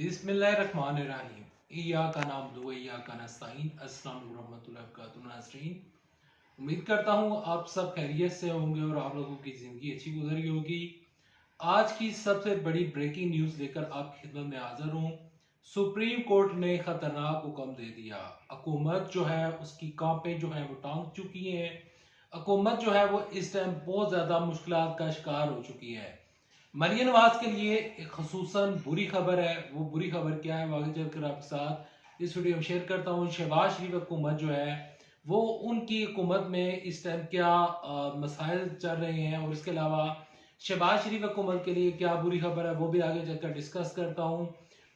बिस्मिल्लाहिर्रहमानिर्रहीम। इय्याका नअबुदु व इय्याका नस्तईन। अस्सलाम वालेकुम रहमतुल्लाहि व बरकातुहू। नाज़रीन, उम्मीद करता हूँ आप सब खैरियत से होंगे और आप लोगों की ज़िंदगी अच्छी गुजर रही होगी। आज की सबसे बड़ी ब्रेकिंग न्यूज़ लेकर आपकी खिदमत में हाजिर हूँ। सुप्रीम कोर्ट ने खतरनाक हुक्म दे दिया। हुकूमत जो है उसकी कांपे जो है वो टांग चुकी है। हुकूमत जो है वो इस टाइम बहुत ज़्यादा मुश्किलात का शिकार हो चुकी है। मरियम नवाज के लिए एक खसूसन बुरी खबर है। वो बुरी खबर क्या है, वो आगे चलकर आपके साथ इस वीडियो में शेयर करता हूँ। शहबाज शरीफ हुकूमत जो है वो उनकी हुकूमत में इस टाइम क्या मसाइल चल रहे हैं और इसके अलावा शहबाज शरीफ हुकूमत के लिए क्या बुरी खबर है वो भी आगे चलकर डिस्कस करता हूँ।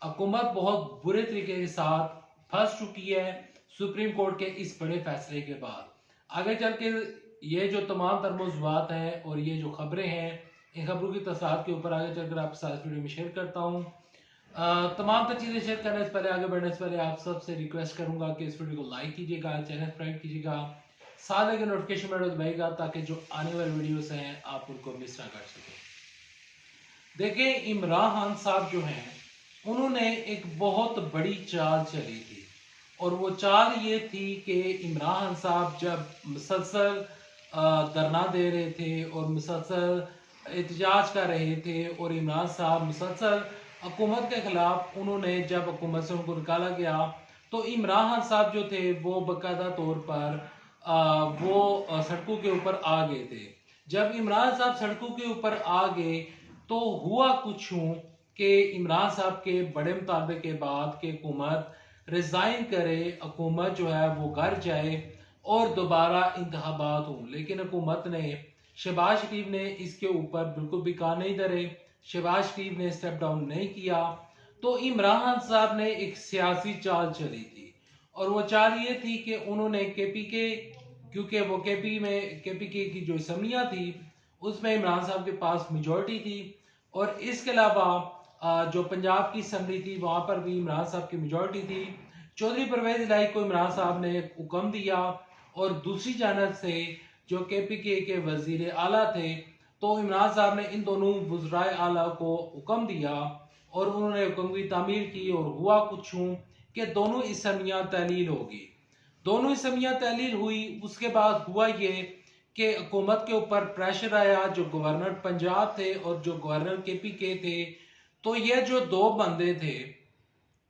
हुकूमत बहुत बुरे तरीके के साथ फंस चुकी है सुप्रीम कोर्ट के इस बड़े फैसले के बाद। आगे चल के ये जो तमाम तर मौज़ूआत हैं और ये जो खबरें हैं, इन खबरों की तफसीलात के ऊपर आगे चलकर आपके साथ वीडियो में शेयर करता हूँ। तमाम तर चीज़ें शेयर करने से पहले, आगे बढ़ने से पहले आप सबसे रिक्वेस्ट करूंगा कि इस वीडियो को लाइक कीजिएगा, चैनल सब्सक्राइब कीजिएगा, साथ लगे नोटिफिकेशन बेल दबाइएगा ताकि जो आने वाले वीडियोस हैं आप उनको मिस ना कर सकें। देखिए, इमरान खान साहब जो हैं उन्होंने एक बहुत बड़ी चाल चली थी और वो चाल ये थी कि इमरान खान साहब जब मुसलसल धरना दे रहे थे और मुसलसल एहतजाज कर रहे थे और इमरान साहब मुसलसल हुकूमत के खिलाफ, उन्होंने जब हुकूमत से उनको निकाला गया तो इमरान खान साहब जो थे वो बाकायदा तौर पर वो सड़कों के ऊपर आ गए थे। जब इमरान साहब सड़कों के ऊपर आ गए तो हुआ कुछ यूं कि इमरान साहब के बड़े मुतालबे के बाद कि हुकूमत रिजाइन करे, हुकूमत जो है वो घर जाए और दोबारा इंतखाबात हों, लेकिन हुकूमत ने, शहबाज शरीफ ने इसके ऊपर बिल्कुल भी कान नहीं धरे। शहबाज शरीफ ने स्टेप डाउन नहीं किया। तो इमरान खान साहब ने एक सियासी चाल चली थी और वो चाल ये थी कि उन्होंने केपीके, क्योंकि वो केपीके की जो असम्बलियाँ थी उसमें इमरान साहब के पास मेजॉरिटी थी और इसके अलावा जो पंजाब की असम्बली थी वहाँ पर भी इमरान साहब की मेजॉरिटी थी। चौधरी परवेज इलाही को इमरान साहब ने हुक्म दिया और दूसरी जानब से जो केपीके के वजीर आला थे तो इमरान साहब ने इन दोनों वज़राए आला को हुक्म दिया और उन्होंने हुक्म की तामील की और हुआ कुछ यूं कि दोनों असम्बलियाँ तहलील होगी। दोनों असम्बलियाँ तहलील हुई, उसके बाद हुआ ये कि हुकूमत के ऊपर प्रेशर आया। जो गवर्नर पंजाब थे और जो गवर्नर केपीके थे, तो ये जो दो बंदे थे,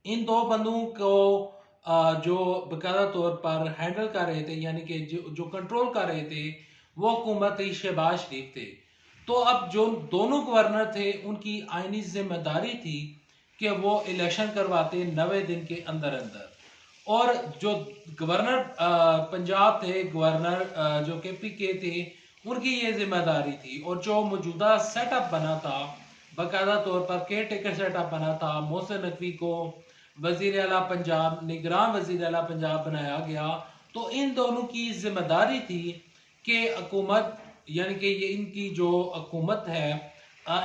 इन दो बंदों को जो बाकायदा तौर पर हैंडल कर रहे थे, यानी कि जो कंट्रोल कर रहे थे, वो हुकूमत शहबाज शरीफ थे। तो अब जो दोनों गवर्नर थे उनकी आईनी जिम्मेदारी थी कि वो इलेक्शन करवाते 90 दिन के अंदर अंदर। और जो गवर्नर पंजाब थे, गवर्नर जो केपीके थे, उनकी ये जिम्मेदारी थी। और जो मौजूदा सेटअप बना था, बाकायदा तौर पर केयर टेकर सेटअप बना था, मोहसिन नकवी को वजीर आला पंजाब, निगरान वजीर आला पंजाब बनाया गया। तो इन दोनों की जिम्मेदारी थी कि हुकूमत, यानी कि ये इनकी जो हुकूमत है,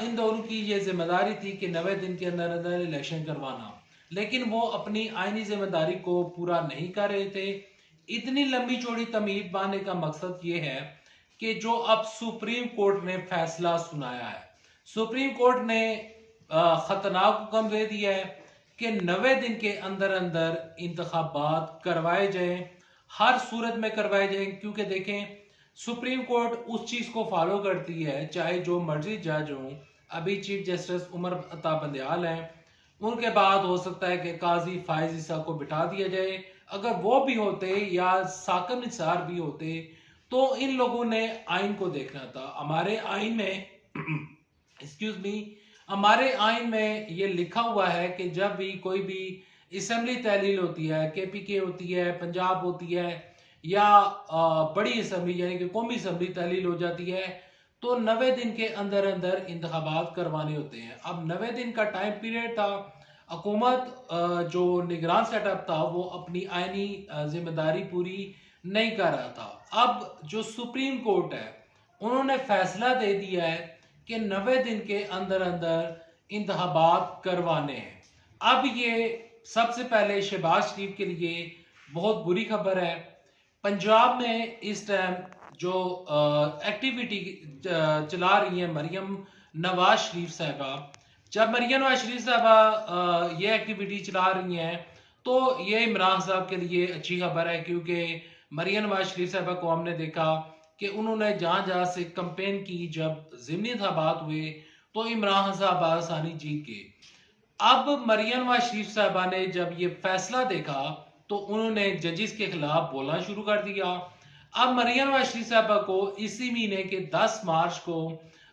इन दोनों की ये जिम्मेदारी थी कि 90 दिन के अंदर अंदर इलेक्शन करवाना। लेकिन वो अपनी आईनी जिम्मेदारी को पूरा नहीं कर रहे थे। इतनी लंबी चौड़ी तमीर बांधने का मकसद ये है कि जो अब सुप्रीम कोर्ट ने फैसला सुनाया है, सुप्रीम कोर्ट ने खतरनाक हुक्म दे दिया है कि 90 दिन के अंदर अंदर इंतखाबात करवाए जाएं, हर सूरत में करवाए जाएं। क्योंकि देखें, सुप्रीम कोर्ट उस चीज को फॉलो करती है चाहे जो मर्जी जज हो। अभी चीफ जस्टिस उमर अता बंदयाल हैं, उनके बाद हो सकता है कि काजी फायज ईसा को बिठा दिया जाए। अगर वो भी होते या साकिब निसार भी होते तो इन लोगों ने आइन को देखना था। हमारे आइन में एक्सक्यूज मी, हमारे आइन में ये लिखा हुआ है कि जब भी कोई भी असेंबली तहलील होती है, केपीके होती है, पंजाब होती है, या बड़ी असेंबली यानी कि कौमी असेंबली तहलील हो जाती है, तो 90 दिन के अंदर अंदर इंतखाबात करवाने होते हैं। अब 90 दिन का टाइम पीरियड था। हुकूमत जो निगरान सेटअप था वो अपनी आईनी जिम्मेदारी पूरी नहीं कर रहा था। अब जो सुप्रीम कोर्ट है उन्होंने फैसला दे दिया है कि 90 दिन के अंदर अंदर इंतखाबात करवाने हैं। अब ये सबसे पहले शहबाज शरीफ के लिए बहुत बुरी खबर है। पंजाब में इस टाइम जो एक्टिविटी चला रही है मरियम नवाज शरीफ साहबा, जब मरियम नवाज शरीफ साहबा ये एक्टिविटी चला रही हैं तो ये इमरान साहब के लिए अच्छी खबर है, क्योंकि मरियम नवाज शरीफ साहबा को हमने देखा कि उन्होंने जहां जहां से कंपेन की, जब ज़िमनी इंतखाबात हुए तो इमरान साहब आसानी जीत गए। अब मरियम नवाज शरीफ साहबा ने जब ये फैसला देखा तो उन्होंने जजिस के खिलाफ बोलना शुरू कर दिया। अब मरियम नवाज शरीफ साहबा को इसी महीने के 10 मार्च को,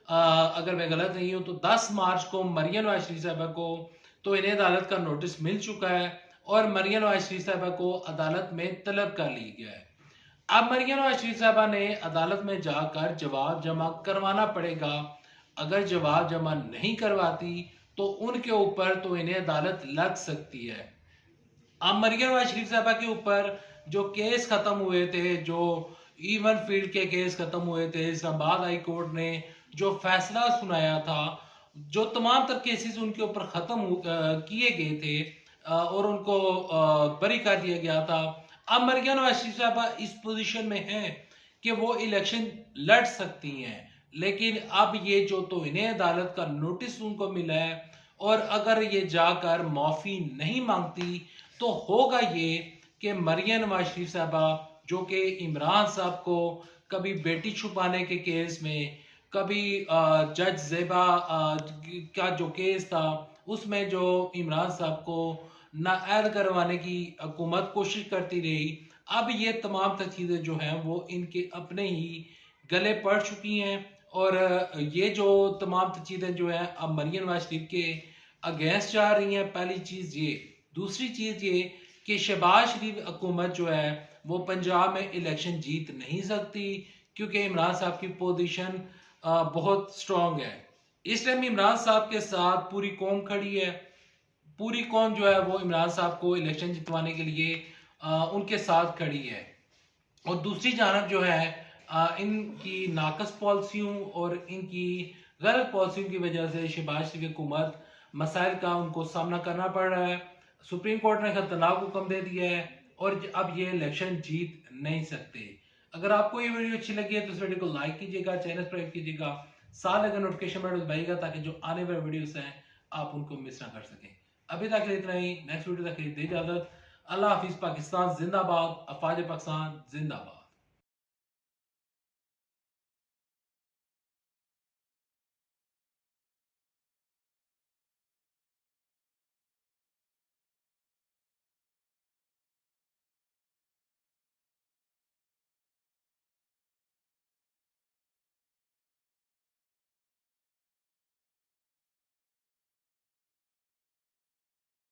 अगर मैं गलत नहीं हूं तो 10 मार्च को मरियम नवाज शरीफ साहबा को तो इन्हें अदालत का नोटिस मिल चुका है और मरियम नवाज शरीफ साहबा को अदालत में तलब कर लिया गया है। अब मरियम नवाज शरीफ साहबा ने अदालत में जाकर जवाब जमा करवाना पड़ेगा। अगर जवाब जमा नहीं करवाती तो उनके ऊपर तो इन्हें अदालत लग सकती है। अब मरियम नवाज शरीफ साहबा के ऊपर जो केस खत्म हुए थे, जो इवन फील्ड के केस खत्म हुए थे, इस्लामाबाद हाई कोर्ट ने जो फैसला सुनाया था, जो तमाम तर केसेस उनके ऊपर खत्म किए गए थे और उनको बरी कर दिया गया था। अब मरियम नवाज शरीफ साहबा इस पोजीशन में है कि वो इलेक्शन लड़ सकती हैं, लेकिन अब ये जो तो इन्हें अदालत का नोटिस उनको मिला है और अगर ये जाकर माफी नहीं मांगती तो होगा ये कि मरियम नवाज शरीफ साहबा, जो कि इमरान साहब को कभी बेटी छुपाने के केस में, कभी जज जेबा का जो केस था उसमें जो इमरान साहब को नाअहल करवाने की हुकूमत कोशिश करती रही, अब ये तमाम चीजें जो हैं वो इनके अपने ही गले पड़ चुकी हैं और ये जो तमाम चीजें जो हैं अब मरियम नवाज शरीफ के अगेंस्ट जा रही हैं। पहली चीज ये, दूसरी चीज ये कि शहबाज शरीफ हुकूमत जो है वो पंजाब में इलेक्शन जीत नहीं सकती, क्योंकि इमरान साहब की पोजीशन बहुत स्ट्रांग है। इस टाइम इमरान साहब के साथ पूरी कौम खड़ी है। पूरी कौम जो है वो इमरान साहब को इलेक्शन जितवाने के लिए उनके साथ खड़ी है। और दूसरी जानब जो है इनकी नाकस पॉलिसियों और इनकी गलत पॉलिसियों की वजह से शहबाज शरीफ हुकूमत मसाइल का उनको सामना करना पड़ रहा है। सुप्रीम कोर्ट ने खतरनाक हुक्म दे दिया है और अब ये इलेक्शन जीत नहीं सकते। अगर आपको ये वीडियो अच्छी लगी है तो इस वीडियो को लाइक कीजिएगा, चैनल सब्सक्राइब कीजिएगा, साथ लगे नोटिफिकेशन बेल दबाइएगा ताकि जो आने वाले वीडियोस हैं आप उनको मिस ना कर सकें। अभी तक इतना ही, नेक्स्ट वीडियो तक दे इजाजत। अल्लाह हाफिज। पाकिस्तान जिंदाबाद, अफवाज पाकिस्तान जिंदाबाद।